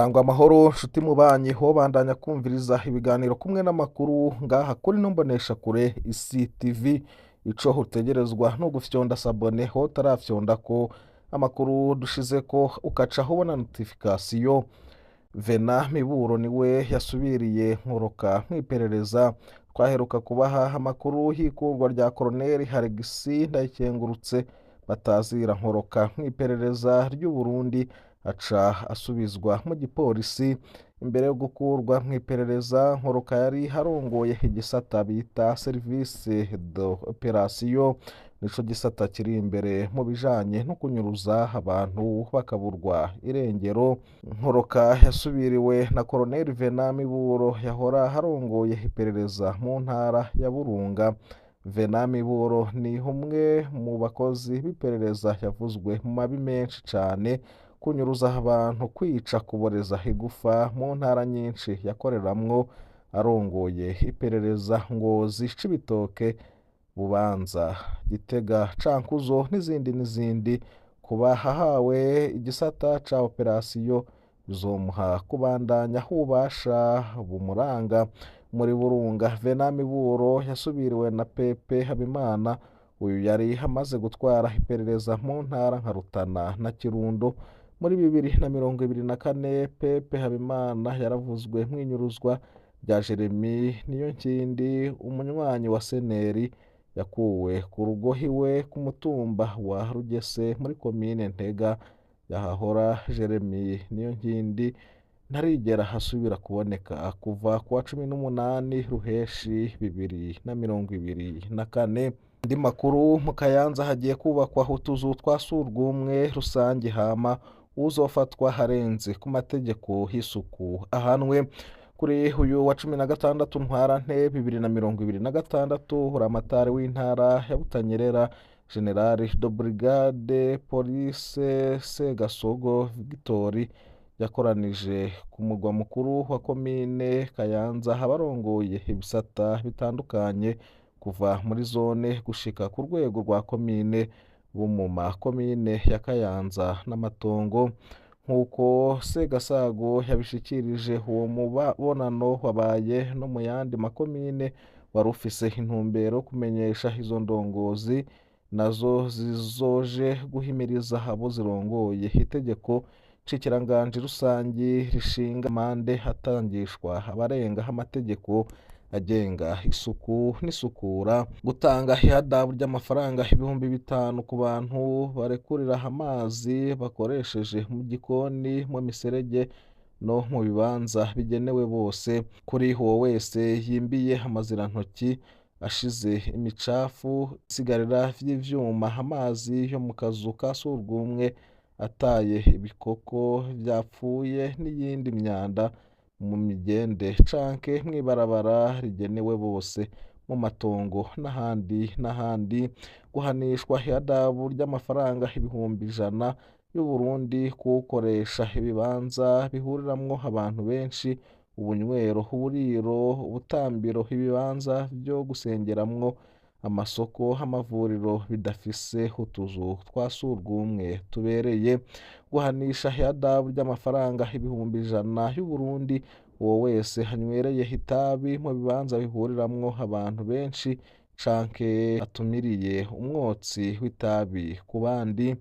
Sangwa amahoro nshuti mubanyi ho bandanya kumviriza ibiganiro kumwe n'amakuru ngaha kuri nombonesha kure isi TV. Ico utegerezwa no gufyonda sabone ho tarafyonda ko amakuru dushize ko ukaca ubona notification. Vena Miburo niwe yasubiriye nkoroka nk'iperereza. Twaheruka kubaha amakuru y'ikurwa rya Colonel Haregisi Ndayikengurutse batazira nkoroka nk'iperereza ry'u Burundi, aca asubizwa mu gipolisi. Imbere yo gukurwa mw'iperereza, nkoroka yari harongoye igisata bita service d'operation, nico gisata kiri imbere mu bijanye no kunyuruza abantu bakaburwa irengero. Nkoroka yasubiriwe na Colonel Vena Miburo yahora harongoye iperereza mu ntara ya Burunga. Vena Miburo ni umwe mu bakozi b'iperereza yavuzwe mu mabi menshi cane, kunyuruza abantu, kwica, kuboreza igufa mu ntara nyinshi yakoreramwo, arongoye iperereza Ngozi, Cibitoke, Bubanza, Gitega, Cankuzo n'izindi. Kuba hahawe igisata ca operation bizomuha kubandanya hubasha bumuranga muri Burunga. Vena Miburo yasubiriwe na Pepe Habimana, uyu yari amaze gutwara iperereza mu ntara nka Rutana na Kirundo. Muri 2024 Pepe Habimana yaravuzwe mw'inyuruzwa rya Jeremy Niyonkindi, umunywanyi wa Seneri yakuwe ku rugo iwe ku mutumba wa Rugese muri komine Ntega. Yahahora Jeremy Niyonkindi ntarigera hasubira kuboneka kuva kuwa 18 Ruheshi 2024. Andi makuru mu Kayanza hagiye kubakwa utuzu twa surwumwe rusange, hama uzofatwa harenze ku mategeko y'isuku ahanwe. Kuri uyu wa 16 Ntwarante 2026, Buramatari w'intara ya Butanyerera General de Brigade Police Segasogo Victory yakoranije ku mugwa mukuru wa komine Kayanza abarongoye ibisata bitandukanye kuva muri zone gushika ku rwego rwa komine bo mu makomine ya Kayanza n'Amatongo. Nk'uko Segasago yabishikirije, uwo mubonano wabaye no mu yandi makomine wari ufise intumbero kumenyesha izo ndongozi nazo zizoje guhimiriza abo zirongoye itegeko c'ikiranganji rusangi rishinga amande hatangishwa abarenga amategeko agenga isuku n'isukura, gutanga ihadabu ry'amafaranga 5,000 ku bantu barekurira amazi bakoresheje mu gikoni, mu miserege no mu bibanza bigenewe bose. Kuri uwo wese yimbiye amazirantoki ashize imicafu, isigarira vy'ivyuma, amazi yo mu kazu ka surwumwe, ataye ibikoko vyapfuye n'iyindi myanda mu migende canke mw'ibarabara rigenewe bose, mu matongo n'ahandi, guhanishwa ihadabu ry'amafaranga 100,000 y'u Burundi kuwukoresha ibibanza bihuriramwo abantu benshi, ubunywero, uburiro, ubutambiro, ibibanza vyo gusengeramwo, amasoko, amavuriro bidafise utuzu twa surwumwe tubereye. Guhanisha ihadabu ry'amafaranga 100,000 y'u Burundi uwo wese hanywereye itabi mu bibanza bihuriramwo abantu benshi canke atumiriye umwotsi w'itabi ku bandi.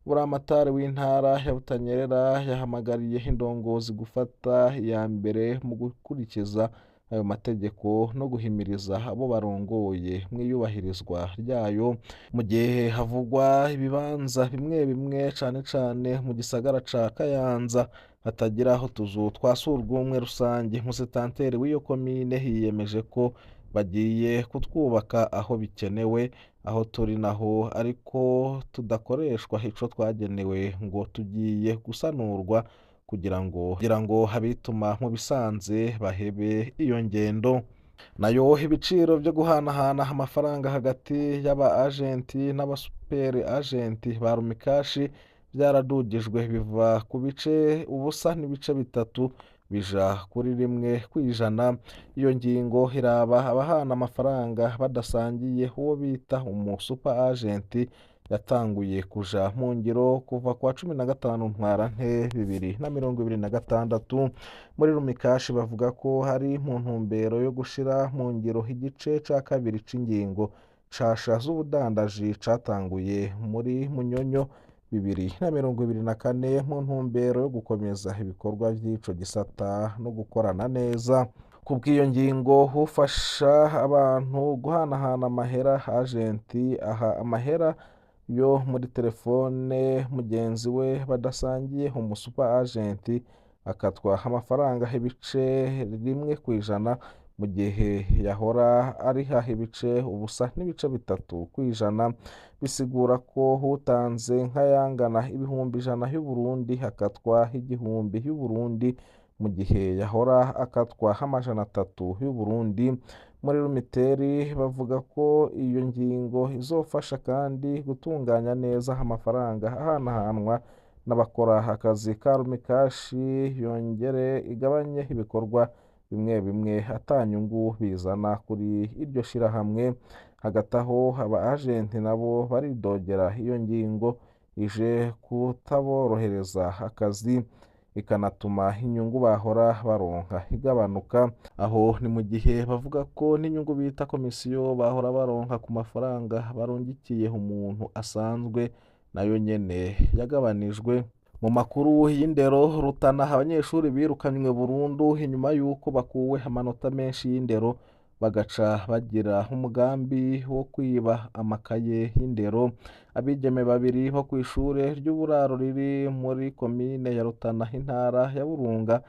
Buramatari w'intara ya Butanyerera yahamagariye indongozi gufata iya mbere mu gukurikiza ayo mategeko no guhimiriza abo barongoye mw'iyubahirizwa ryayo. Mu gihe havugwa ibibanza bimwe cane mu gisagara ca Kayanza hatagira aho tuzu twa surwumwe rusange, musitanteri w'iyo komine yiyemeje ko bagiye kutwubaka aho bikenewe. Aho turi naho ariko tudakoreshwa ico twagenewe ngo tugiye gusanurwa kugira ngo abituma mu bisanze bahebe iyo ngendo. Nayo ibiciro vyo guhanahana amafaranga hagati y'aba agenti n'aba super agenti ba Rumikashi vyaradugijwe biva ku bice ubusa n'ibice 3 bija kuri 1%. Iyo ngingo iraba abahana amafaranga badasangiye uwo bita umu super agent yatanguye kuja mu ngiro kuva kwa 15 Ntwarante 2026. Muri Rumikashi bavuga ko hari mu ntumbero yo gushira mu ngiro igice ca kabiri c'ingingo nshasha z'ubudandaji catanguye muri Munyonyo 2024 mu ntumbero yo gukomeza ibikorwa vy'ico gisata no gukorana neza. Kubw'iyo ngingo ufasha abantu guhanahana amahera agenti aha amahera yo muri telefone mugenzi we badasangiye umusupa agenti akatwa amafaranga ibice 1% mu gihe yahora ariha ibice ubusa n'ibice 3%. Bisigura ko utanze nk'ayangana ibihumbi 100 y'u Burundi akatwa igihumbi y'u Burundi mu gihe yahora akatwa 300 y'u Burundi. Muri Rumiteri bavuga ko iyo ngingo izofasha kandi gutunganya neza amafaranga ahanahanwa n'abakora akazi ka Rumikashi, yongere igabanye ibikorwa bimwe bimwe atanyungu bizana kuri iryo shirahamwe. Hagati aho aba agenti nabo baridogera iyo ngingo ije kutaborohereza akazi ikanatuma inyungu bahora baronka igabanuka. Aho ni mu gihe bavuga ko n'inyungu bita komisiyo bahora baronka ku mafaranga barungikiye umuntu asanzwe nayo nyene yagabanijwe. Mu makuru y'indero, Rutana abanyeshuri birukanywe burundu inyuma y'uko bakuwe amanota menshi y'indero bagaca bagira umugambi wo kwiba amakaye y'indero. Abigeme babiri bo kw'ishure ry'uburaro riri muri komine ya Rutana intara ya Burunga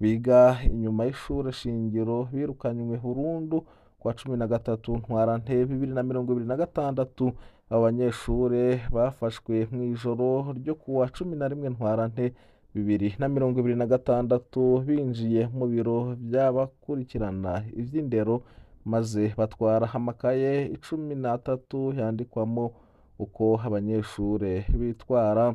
biga inyuma y'ishure shingiro birukanywe burundu kwa 13 Ntwarante 2026. Abo banyeshure bafashwe mw'ijoro ryo kuwa 11 Ntwarante 2026 binjiye mu biro by'abakurikirana ivy'indero maze batwara amakaye 13 yandikwamo uko abanyeshure bitwara.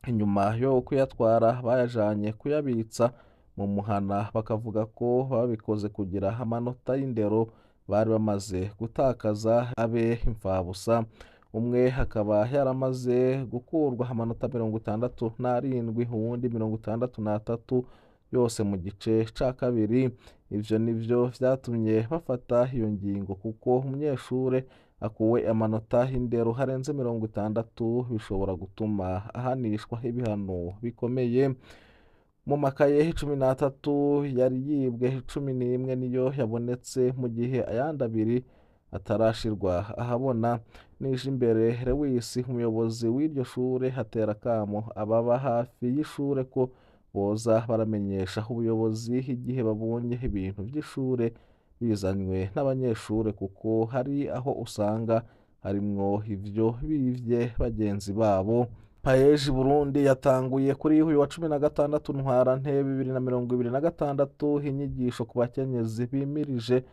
Inyuma yo kuyatwara bayajanye kuyabitsa mu muhana, bakavuga ko babikoze kugira amanota y'indero bari bamaze gutakaza abe imfabusa. Umwe akaba yaramaze gukurwa amanota 67, uwundi 63 yose mu gice ca kabiri. Ivyo nivyo vyatumye bafata iyo ngingo kuko umunyeshure akuwe amanota y'indero harenze 60 bishobora gutuma ahanishwa ibihano bikomeye. Mu makaye 13 yari yibwe 11 niyo yabonetse mu gihe ayandi abiri atarashirwa ahabona. Nijimbere Lewis umuyobozi w'iryo shure hatera akamo ababa hafi y'ishure ko boza baramenyesha ubuyobozi igihe babonye ibintu vy'ishure bizanywe n'abanyeshure kuko hari aho usanga harimwo ivyo bivye bagenzi babo. Paeji Burundi yatanguye kuri uyu wa 16 Ntwarante 2026 inyigisho ku bakenyezi bimirije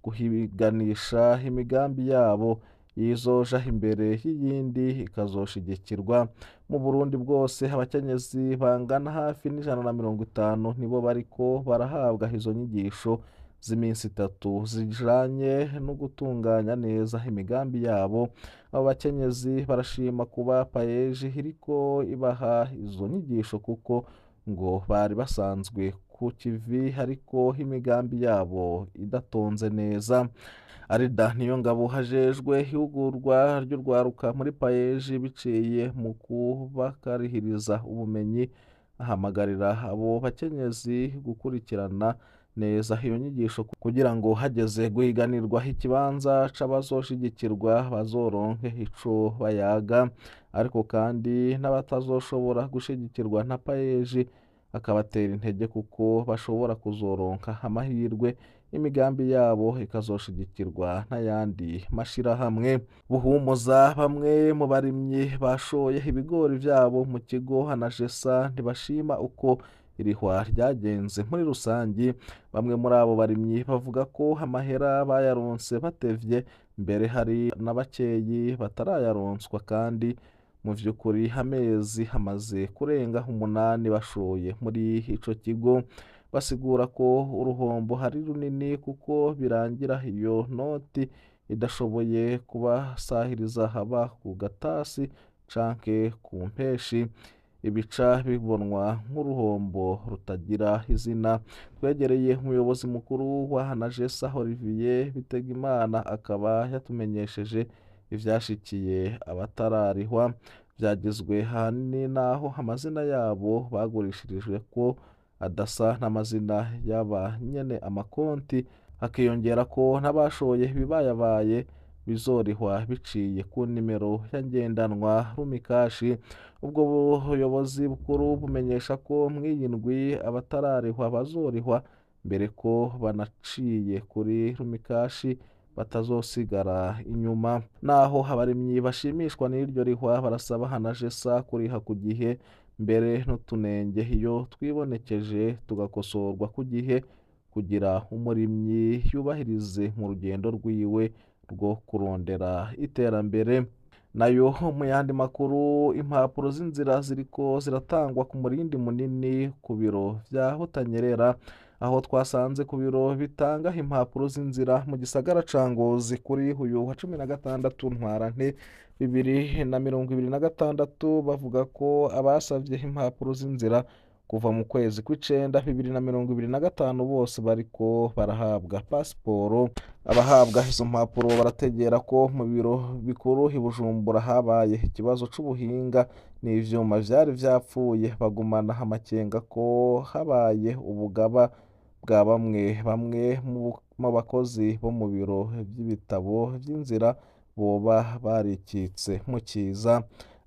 guhiganisha imigambi yabo yizoja imbere y'iyindi ikazoshigikirwa. Mu Burundi bwose abakenyezi bangana hafi n'150 nibo bariko barahabwa izo nyigisho z'iminsi 3 zijanye no gutunganya neza imigambi yabo. Abo bakenyezi barashima kuba Paeji iriko ibaha izo nyigisho kuko ngo bari basanzwe ku kivi ariko imigambi yabo idatonze neza. Arida Niyongabo hajejwe ihugurwa ry'urwaruka muri Paeji biciye mu kubakarihiriza ubumenyi, ahamagarira abo bakenyezi gukurikirana neza iyo nyigisho kugira ngo hageze guhiganirwa ikibanza c'abazoshigikirwa bazoronke ico bayaga. Ariko kandi n'abatazoshobora gushigikirwa na Paeji akabatera intege kuko bashobora kuzoronka amahirwe imigambi yabo ikazoshigikirwa n'ayandi mashirahamwe. Buhumuza bamwe mu barimyi bashoye ibigori vyabo mu kigo Hanajesa ntibashima uko irihwa ryagenze muri rusangi. Bamwe muri abo barimyi bavuga ko amahera bayaronse batevye, mbere hari n'abakeyi batarayaronswa kandi mu vy'ukuri amezi hamaze kurenga 8 bashoye muri ico kigo. Basigura ko uruhombo hari runini kuko birangira iyo noti idashoboye kubasahiriza haba ku gatasi canke ku mpeshi, ibica bibonwa nk'uruhombo rutagira izina. Twegereye umuyobozi mukuru wa Hanagesa Olivier Bitegimana akaba yatumenyesheje ivyashikiye abatararihwa, vyagizwe ahanini n'aho amazina yabo bagurishirijwe ko adasa n'amazina y'aba nyene amakonti, hakiyongera ko n'abashoye ibibayabaye bizorihwa biciye ku nimero ya ngendanwa rumikashi. Ubwo buyobozi bukuru bumenyesha ko mw'iyi ndwi abatararihwa bazorihwa, mbere ko banaciye kuri rumikashi batazosigara inyuma. Naho abarimyi bashimishwa n'iryo rihwa, barasaba Hanagesa kuriha ku gihe, mbere n'utunenge iyo twibonekeje tugakosorwa ku gihe, kugira umurimyi yubahirize mu rugendo rwiwe rwo kurondera iterambere. Nayo mu yandi makuru, impapuro z'inzira ziriko ziratangwa ku murindi munini ku biro vya Butanyerera, aho twasanze ku biro bitanga impapuro z'inzira mu gisagara ca Ngozi kuri uyu wa 16 Ntwarante 2026, bavuga ko abasavye impapuro z'inzira kuva mu kwezi kw'icenda 2025 bose bariko barahabwa pasiporo. Abahabwa izo mpapuro barategera ko mu biro bikuru i Bujumbura habaye ikibazo c'ubuhinga n'ivyuma vyari vyapfuye, bagumana amakenga ko habaye ubugaba bwa bamwe mu bakozi bo mu biro vy'ibitabo vy'inzira boba barikitse mu kiza.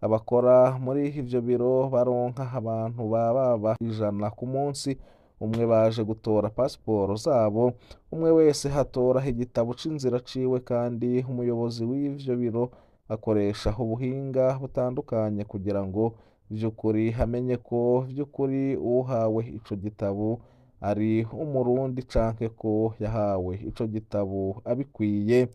Abakora muri ivyo biro baronka abantu baba 100 ku munsi umwe baje gutora pasiporo zabo, umwe wese hatora igitabo c'inzira ciwe, kandi umuyobozi w'ivyo biro akoresha ubuhinga butandukanye kugira ngo vy'ukuri hamenye ko vy'ukuri uhawe ico gitabo ari umurundi canke ko yahawe ico gitabo abikwiye.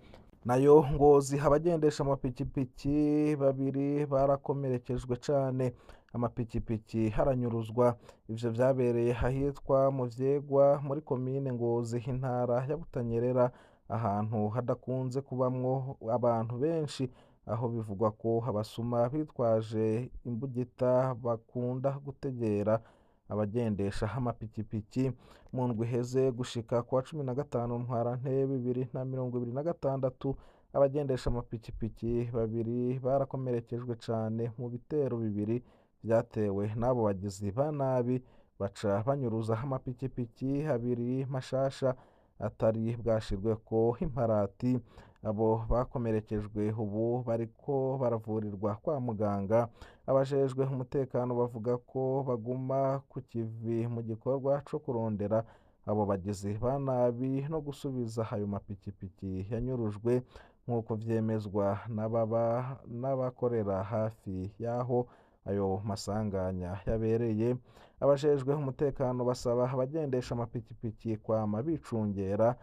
Nayo Ngozi, abagendesha amapikipiki 2 barakomerekejwe cane, amapikipiki haranyuruzwa. Ivyo vyabereye ahitwa mu Vyegwa muri komine Ngozi, intara ya Butanyerera, ahantu hadakunze kubamwo abantu benshi, aho bivugwa ko abasuma bitwaje imbugita bakunda gutegera abagendesha amapikipiki. Mu ndwi iheze gushika kuwa 15 Ntwarante 2026, abagendesha amapikipiki 2 barakomerekejwe cane mu bitero 2 vyatewe n'abo bagizi ba nabi, baca banyuruza amapikipiki 2 mashasha atari bwashirweko imparati. Abo bakomerekejwe ubu bariko baravurirwa kwa muganga. Abajejwe umutekano bavuga ko baguma ku kivi mu gikorwa co kurondera abo bagizi ba nabi no gusubiza ayo mapikipiki yanyurujwe, nk'uko vyemezwa n'abakorera hafi y'aho ayo masanganya yabereye. Abajejwe umutekano basaba abagendesha amapikipiki kwama bicungera,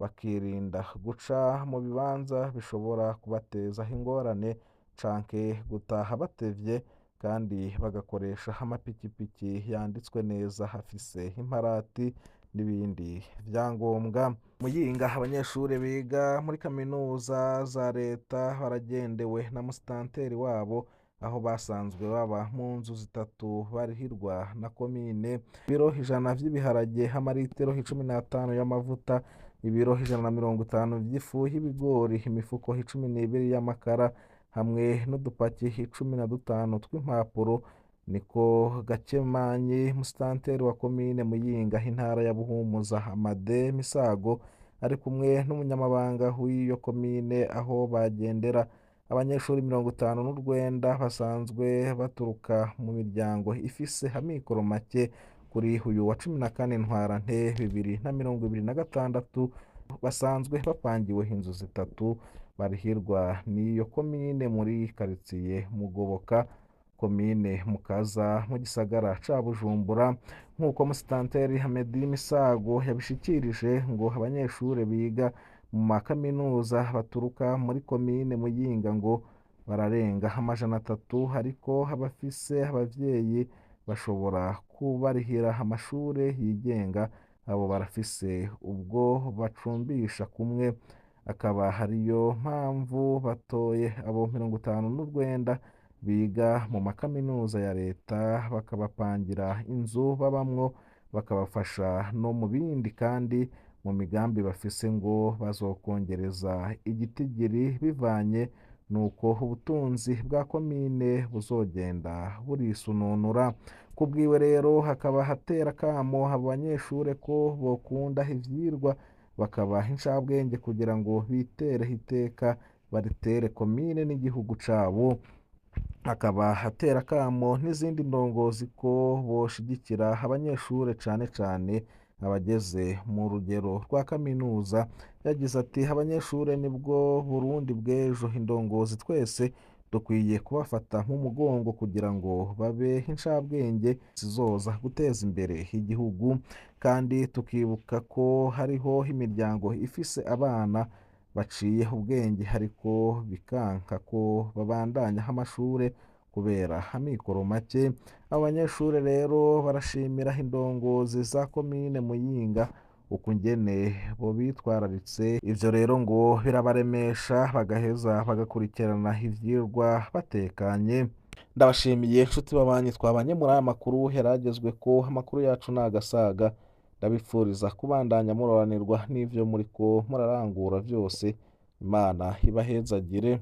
bakirinda guca mu bibanza bishobora kubateza ingorane canke gutaha batevye, kandi bagakoresha amapikipiki yanditswe neza, hafise imparati n'ibindi vyangombwa. Muyinga, abanyeshuri biga muri kaminuza za leta baragendewe na musitanteri wabo, aho basanzwe baba mu nzu 3 barihirwa na komine. Ibiro 100 vy'ibiharage, amaritiro 15 y'amavuta, ibiro 150 vy'ifu y'ibigori, imifuko 12 y'amakara, hamwe n'udupaki 15 tw'impapuro, niko Gakemanyi, musitanteri wa komine Muyinga, intara ya Buhumuza, Amade Misago, ari kumwe n'umunyamabanga w'iyo komine, aho bagendera abanyeshuri 59 basanzwe baturuka mu miryango ifise amikoro make. Kuri uyu wa 14 Ntwarante 2026, basanzwe bapangiwe inzu 3 barihirwa n'iyo komine muri karitiye Mugoboka, komine Mukaza, mu gisagara ca Bujumbura. Nk'uko musitanteri Hamedi Misago yabishikirije, ngo abanyeshuri biga mu makaminuza baturuka muri komine Muyinga ngo bararenga 300, ariko abafise abavyeyi bashobora kubarihira amashure yigenga, abo barafise ubwo bacumbisha kumwe. akaba ariyo mpamvu batoye abo 59 biga mu makaminuza ya leta bakabapangira inzu babamwo, bakabafasha no mu bindi kandi mu migambi bafise ngo bazokongereza igitigiri bivanye nuko ubutunzi bwa komine buzogenda burisununura. Kubwiwe rero hakaba hatera akamo abo banyeshure ko bokunda ivyigwa bakabaha incabwenge kugira ngo bitere iteka baritere komine n'igihugu cabo. Akaba atera akamo n'izindi ndongozi ko boshigikira abanyeshure cane cane abageze mu rugero rwa kaminuza. Yagize ati abanyeshure nibwo Burundi bw'ejo, indongozi twese dukwiye kubafata mu mugongo kugira ngo babe incabwenge zizoza guteza imbere igihugu, kandi tukibuka ko hariho imiryango ifise abana baciye ubwenge ariko bikanka ko babandanya amashure kubera amikoro make. Abanyeshure rero barashimira indongozi za komine Muyinga ukungene bo bitwararitse ivyo rero ngo birabaremesha bagaheza bagakurikirana ivyigwa batekanye. Ndabashimiye nshuti babanyi twabanye muri aya makuru yaragezweko. Amakuru yacu nagasaga, ndabipfuriza kubandanya muroranirwa n'ivyo muriko murarangura vyose. Imana ibahezagire.